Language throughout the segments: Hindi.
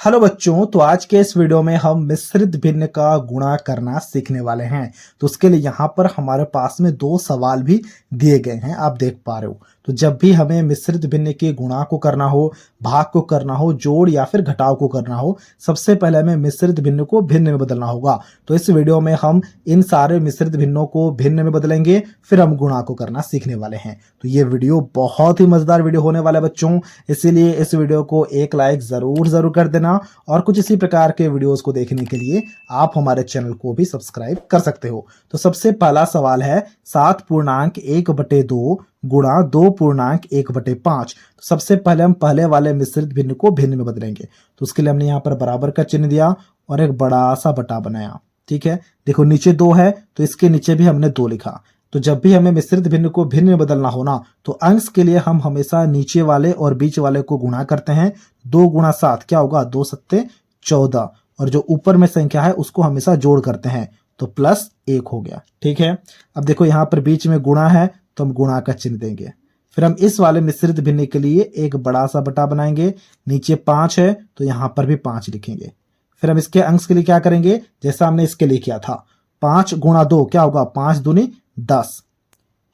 हेलो बच्चों, तो आज के इस वीडियो में हम मिश्रित भिन्न का गुणा करना सीखने वाले हैं। तो उसके लिए यहाँ पर हमारे पास में दो सवाल भी दिए गए हैं, आप देख पा रहे हो। तो जब भी हमें मिश्रित भिन्न के गुणा को करना हो, भाग को करना हो, जोड़ या फिर घटाव को करना हो, सबसे पहले हमें मिश्रित भिन्न को भिन्न में बदलना होगा। तो इस वीडियो में हम इन सारे मिश्रित भिन्नों को भिन्न में बदलेंगे, फिर हम गुणा को करना सीखने वाले हैं। तो ये वीडियो बहुत ही मजेदार वीडियो होने वाला है बच्चों, इसीलिए इस वीडियो को एक लाइक जरूर कर देना। और कुछ इसी प्रकार के वीडियोस को देखने के लिए आप हमारे चैनल को भी सब्सक्राइब कर सकते हो। तो सबसे पहला सवाल है 7.1/2 गुणा 2.1/5। तो सबसे पहले हम पहले वाले मिश्रित भिन्न को भिन्न में बदलेंगे। तो उसके लिए हमने यहाँ पर बराबर का चिन्ह दिया और एक बड़ा सा बटा बनाया। ठीक है, देखो नीचे 2 है तो इसके नीचे भी हमने 2 लिखा। तो जब भी हमें मिश्रित भिन्न को भिन्न में बदलना हो ना, तो अंश के लिए हम हमेशा नीचे वाले और बीच वाले को गुणा करते हैं। 2 गुणा 7 क्या होगा, 2 सत्ते 14, और जो ऊपर में संख्या है उसको हमेशा जोड़ करते हैं, तो +1 हो गया। ठीक है, अब देखो यहाँ पर बीच में गुणा है तो हम गुणा का चिन्ह देंगे। फिर हम इस वाले मिश्रित भिन्न के लिए एक बड़ा सा बटा बनाएंगे। नीचे 5 है तो यहाँ पर भी 5 लिखेंगे। फिर हम इसके अंश के लिए क्या करेंगे, जैसा हमने इसके लिए किया था, 5 गुणा 2 क्या होगा, 5 दूनी 10,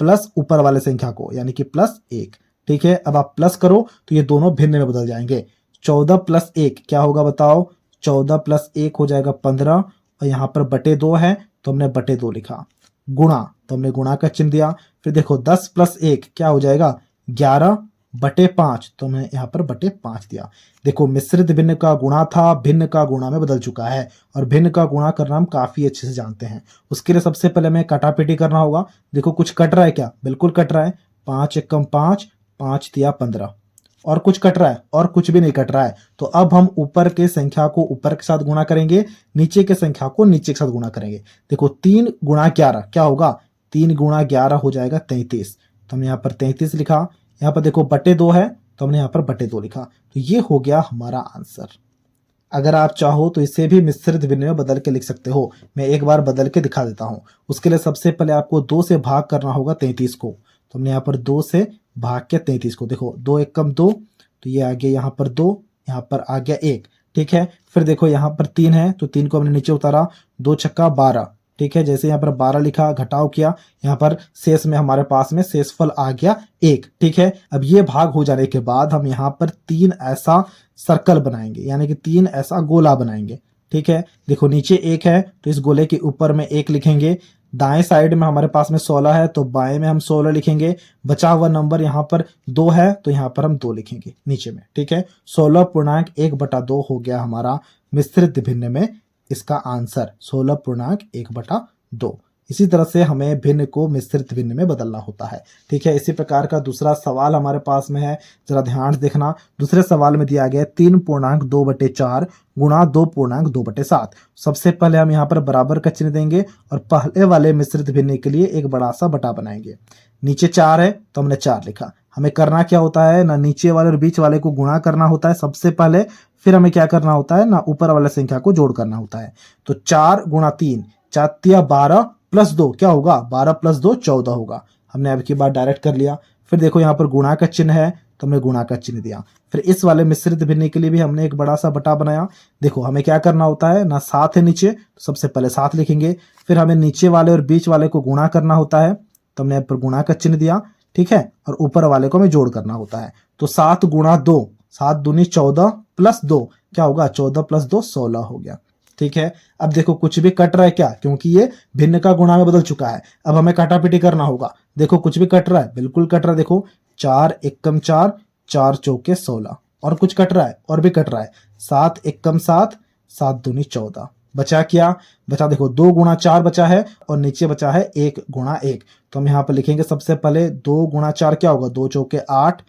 प्लस ऊपर वाले संख्या को यानी कि +1। ठीक है, अब आप प्लस करो तो ये दोनों भिन्न में बदल जाएंगे। 14 + 1 क्या होगा बताओ, 14 + 1 हो जाएगा 15, और यहाँ पर बटे 2 है तो हमने बटे 2 लिखा। गुणा तो हमने गुणा का चिन्ह दिया। फिर देखो 10 + 1 क्या हो जाएगा, 11/5, तो हमने यहाँ पर बटे 5 दिया। देखो मिश्रित भिन्न का गुणा था, भिन्न का गुणा में बदल चुका है, और भिन्न का गुणा करना हम काफी अच्छे से जानते हैं। उसके लिए सबसे पहले हमें काटापीटी करना होगा। देखो कुछ कट रहा है क्या, बिल्कुल कट रहा है। 5 एकम 5, 5 तिया 15, और कुछ कट रहा है और कुछ भी नहीं कट रहा है। तो अब हम ऊपर के संख्या को ऊपर के साथ गुणा करेंगे, नीचे के संख्या को नीचे के साथ गुणा करेंगे। देखो 3 गुणा 11 क्या होगा, 3 गुणा 11 हो जाएगा 33, तो हमने यहाँ पर 33 लिखा। यहाँ पर देखो बटे 2 है तो हमने यहाँ पर बटे 2 लिखा। तो ये हो गया हमारा आंसर। अगर आप चाहो तो इसे भी मिश्रित भिन्न में बदल के लिख सकते हो। मैं एक बार बदल के दिखा देता हूँ। उसके लिए सबसे पहले आपको 2 से भाग करना होगा 33 को। तो हमने यहाँ पर 2 से भाग के 33 को, देखो 2 एकम 2, तो ये आ गया यहाँ पर 2, यहाँ पर आ गया 1। ठीक है, फिर देखो यहाँ पर 3 है तो 3 को हमने नीचे उतारा, 2 छक्का 12। ठीक है, जैसे यहाँ पर 12 लिखा, घटाव किया, यहाँ पर शेष में हमारे पास में शेषफल आ गया 1। ठीक है, अब ये भाग हो जाने के बाद हम यहाँ पर 3 ऐसा सर्कल बनाएंगे, यानी कि 3 ऐसा गोला बनाएंगे। ठीक है, देखो नीचे 1 है तो इस गोले के ऊपर में 1 लिखेंगे। दाएं साइड में हमारे पास में 16 है तो बाएं में हम 16 लिखेंगे। बचा हुआ नंबर यहाँ पर 2 है तो यहाँ पर हम 2 लिखेंगे नीचे में। ठीक है, 16.1/2 हो गया हमारा मिश्रित भिन्न में इसका आंसर, 16.1/2। इसी तरह से हमें भिन्न को मिश्रित भिन्न में बदलना होता है। ठीक है, इसी प्रकार का दूसरा सवाल हमारे पास में है, जरा ध्यान से देखना। दूसरे सवाल में दिया गया 3.2/4 गुणा 2.2/7। सबसे पहले हम यहाँ पर बराबर का चिन्ह देंगे और पहले वाले मिश्रित भिन्न के लिए एक बड़ा सा बटा बनाएंगे। नीचे 4 है तो हमने 4 लिखा। हमें करना क्या होता है ना, नीचे वाले और बीच वाले को गुणा करना होता है सबसे पहले, फिर हमें क्या करना होता है ना, ऊपर वाले संख्या को जोड़ करना होता है। तो 4 गुणा 3 4 तिया 12 + 2 क्या होगा, 12 + 2 14 होगा। हमने अब की बात डायरेक्ट कर लिया। फिर देखो यहाँ पर गुणा का चिन्ह है तो हमने गुणा का चिन्ह दिया। फिर इस वाले मिश्रित भिन्न के लिए भी हमने एक बड़ा सा बटा बनाया। देखो हमें क्या करना होता है ना, 7 है नीचे तो सबसे पहले 7 लिखेंगे। फिर हमें नीचे वाले और बीच वाले को गुणा करना होता है तो हमने यहाँ पर गुणा का चिन्ह दिया। ठीक है, और ऊपर वाले को हमें जोड़ करना होता है। तो 7 गुणा 2 7 दूनी 14 + 2 क्या होगा, 14 + 2 16 हो गया। ठीक है, अब देखो कुछ भी कट रहा है क्या, क्योंकि ये भिन्न का गुणा में बदल चुका है। अब हमें काटापीटी करना होगा। देखो कुछ भी कट रहा है, बिल्कुल कट रहा है। देखो 4 एकम 4, 4 चौके 16, और कुछ कट रहा है और भी कट रहा है। 7 एकम 7, 7 दूनी 14। बचा क्या, बचा देखो 2 गुणा 4 बचा है, और नीचे बचा है 1 गुणा 1। तो हम यहाँ पर लिखेंगे सबसे पहले 2 गुणा 4 क्या होगा, 2 चौके 8,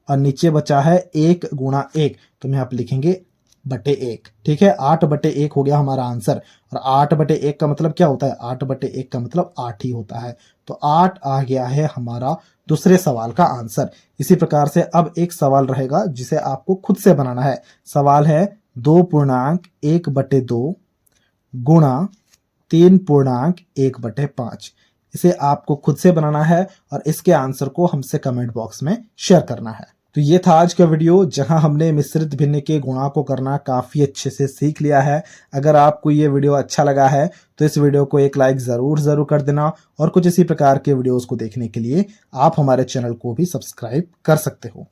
और नीचे बचा है 1 गुणा 1, तो हम यहाँ पर लिखेंगे बटे 1। ठीक है, 8/1 हो गया हमारा आंसर। और 8/1 का मतलब क्या होता है, 8/1 का मतलब 8 ही होता है। तो 8 आ गया है हमारा दूसरे सवाल का आंसर। इसी प्रकार से अब एक सवाल रहेगा जिसे आपको खुद से बनाना है। सवाल है 2.1/2 गुणा 3.1/5। इसे आपको खुद से बनाना है और इसके आंसर को हमसे कमेंट बॉक्स में शेयर करना है। तो ये था आज का वीडियो जहां हमने मिश्रित भिन्न के गुणा को करना काफ़ी अच्छे से सीख लिया है। अगर आपको ये वीडियो अच्छा लगा है तो इस वीडियो को एक लाइक ज़रूर कर देना और कुछ इसी प्रकार के वीडियोज़ को देखने के लिए आप हमारे चैनल को भी सब्सक्राइब कर सकते हो।